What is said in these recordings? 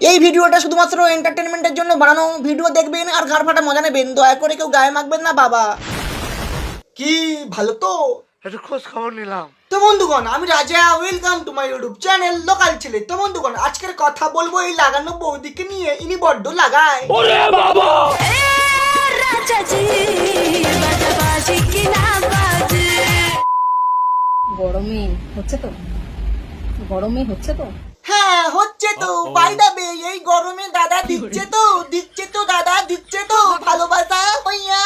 এই ভিডিওটা শুধুমাত্র এন্টারটেনমেন্টের জন্য বানানো। ভিডিও দেখবেন আর গাড় ফাটা মজা নেবেন, দয়া করে কেউ গায়ে মাখবেন না বাবা। কি ভালো তো একটু খোঁজ খবর নিলাম। তো বন্ধুগণ, আমি রাজা, welcome to my YouTube channel local ছেলে। তো বন্ধুগণ, আজকের কথা বলবো এই লাগানো বৌদিকে নিয়ে। ইনি বড্ড লাগায়। ওরে বাবা, গরমে হচ্ছে তো, গরমে হচ্ছে তো। হ্যাঁ হচ্ছে তো। বাই দ্য ওয়ে, এই গরমে দাদা দিচ্ছে তো দাদা দিচ্ছে তো ভালোবাসা হইয়া।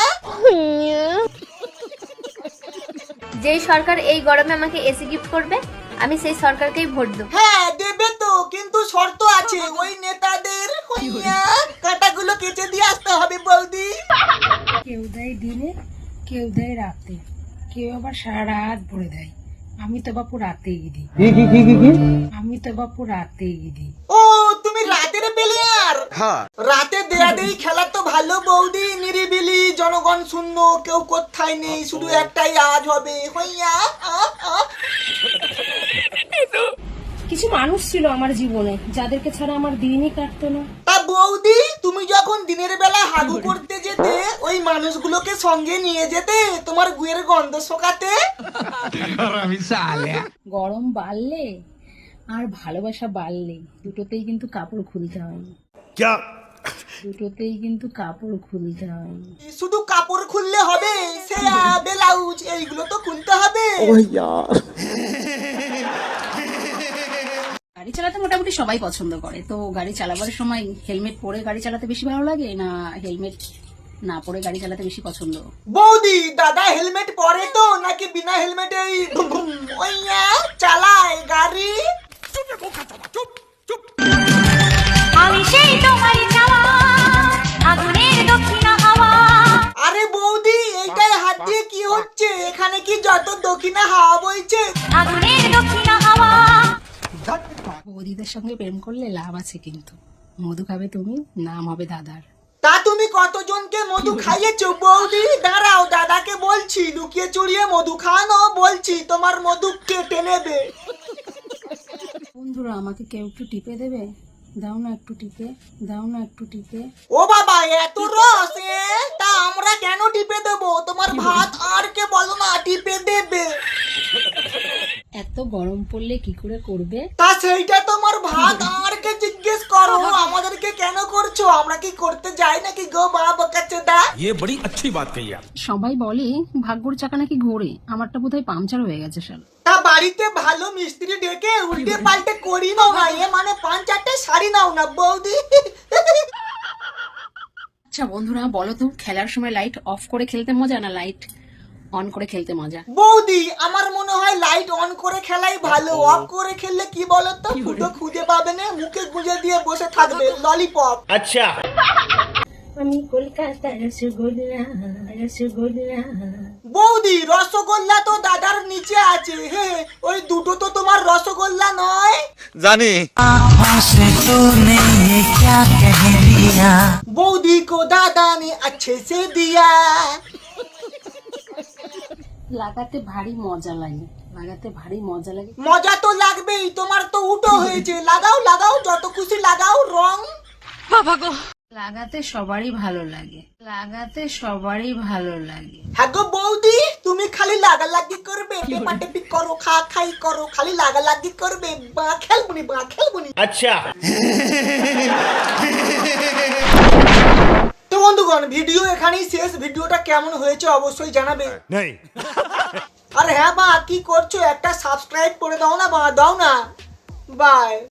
যেই সরকার এই গরমে আমাকে এসি গিফট করবে, আমি সেই সরকারকেই ভোট দেব। হ্যাঁ দেবে তো, কিন্তু শর্ত আছে। ওই নেতাদের হইয়া কাটাগুলো কেটে দিয়ে আসতে হবে বৌদি। কেউ দেয় দিনে, কেউ দেয় রাতে, কেউ আবার সারা রাত ভরে দেয়। আমি তো বাপু রাতেই দিই। আমি তো বাপু রাতেই দিই। ও তুমি রাতের প্লেয়ার। রাতে দেয়া দেই খেলা তো ভালো বৌদি। নিরিবিলি, জনগণ শূন্য, কেউ কোথায় নেই, শুধু একটাই আজ হবে হইয়া। কিছু মানুষ ছিল আমার জীবনে যাদেরকে ছাড়া আমার দিনই কাটতো না। তা বৌদি, তুমি যখন দিনের বেলা হাগু করতে যেতে, ওই মানুষগুলোকে সঙ্গে নিয়ে যেতে তোমার গুয়ের গন্ধ শোকাতে? গরম বাড়লে আর ভালোবাসা বাড়লে দুটোতেই কিন্তু কাপড় খুলতে হয়। দুটোতেই কিন্তু কাপড় খুলতে হয়। শুধু কাপড় খুললে হবে? সেয়া, ব্লাউজ এইগুলো তো খুলতে হবে। গাড়ি চালাতে মোটামুটি সবাই পছন্দ করে, তো গাড়ি চালাবার সময় হেলমেট পরে গাড়ি চালাতে বেশি ভালো লাগে না হেলমেট না পরে গাড়ি চালাতে বেশি পছন্দ? বৌদি, দাদা হেলমেট পরে তো নাকি বিনা হেলমেটে চালায় গাড়ি? আমি সেই তোমারই চাওয়া, আগুনের দক্ষিণা হাওয়া। আরে বৌদি, এইটাই হাত দিয়ে কি হচ্ছে? এখানে কি যত দক্ষিণা হাওয়া বইছে? আগুনের দক্ষিণা হাওয়া। বৌদিদের সঙ্গে প্রেম করলে লাভ আছে, কিন্তু মধু খাবে তুমি, নাম হবে দাদার। তা তুমি কতজনকে মধু খাইয়েছো বৌদি? দাঁড়াও, দাদাকে বলছি লুকিয়ে চুরিয়ে মধু খাওয়ানো, বলছি তোমার মধু কেটে নেবে। বন্ধুরা, আমাকে কেউ একটু টিপে দেবে? দাও না একটু টিপে, দাও না একটু টিপে। ও বাবা, এত রস! তা আমরা কেন টিপে দেবো? তোমার ভাত আর কে বলো না টিপে দেবে। এত গরম পড়লে কি করে করবে? তা সেইটা তোমার ভাত আর কে জিজ্ঞেস করো, আমাদেরকে কেন করছো? আমরা কি করতে যাই নাকি গো বাবা কাছে দা? ये बड़ी अच्छी बात कही आप। সবাই বলে ভাগ্যর চাকা নাকি ঘোরে, আমারটা বোধহয় পাংচার হয়ে গেছে শাল। তা বাড়িতে ভালো মিস্ত্রি ডেকে উল্টে পাল্টে করি নাও না, মানে 5-4টে শাড়ি নাও না বৌদি। আচ্ছা বন্ধুরা, বলো তো, খেলার সময় লাইট অফ করে খেলতে মজা না লাইট অন করে খেলতে মজা? বৌদি, আমার মনে হয় লাইট অন করে খেলাই ভালো। অফ করে খেললে কি বলতো, ফুটো খুঁজে পাবে না, মুখে গুঁজে দিয়ে বসে থাকবে ললিপপ। अच्छा, আমি কলকাতা রসগোল্লা রসগোল্লা। বৌদি, রসগোল্লা তো দাদার নিচে আছে। হে, ওই দুটো তো তোমার রসগোল্লা নয়। जानी বৌদি কো দাদা নে अच्छे से दिया। লাগাতে ভারী মজা লাগে, লাগাতে ভারী মজা লাগে। মজা তো লাগবেই, তোমার তো উটো হয়েছে। লাগাও লাগাও, যত খুশি লাগাও রং। লাগাতে সবারই ভালো লাগে, লাগাতে সবারই ভালো লাগে। হ্যাঁ গো বৌদি, তুমি খালি লাগালাগি করবে, টেপাটেপি করো, খাই করো, খালি লাগালাগি করবে। বা খেলবুনি, বা খেলবুনি। अच्छा। তো বন্ধুগণ, ভিডিও এখানেই শেষ। ভিডিওটা কেমন হয়েছে অবশ্যই জানাবে। नहीं আর হ্যাঁ বা, কি করছো? একটা সাবস্ক্রাইব করে দাও না বা, দাও না। বাই।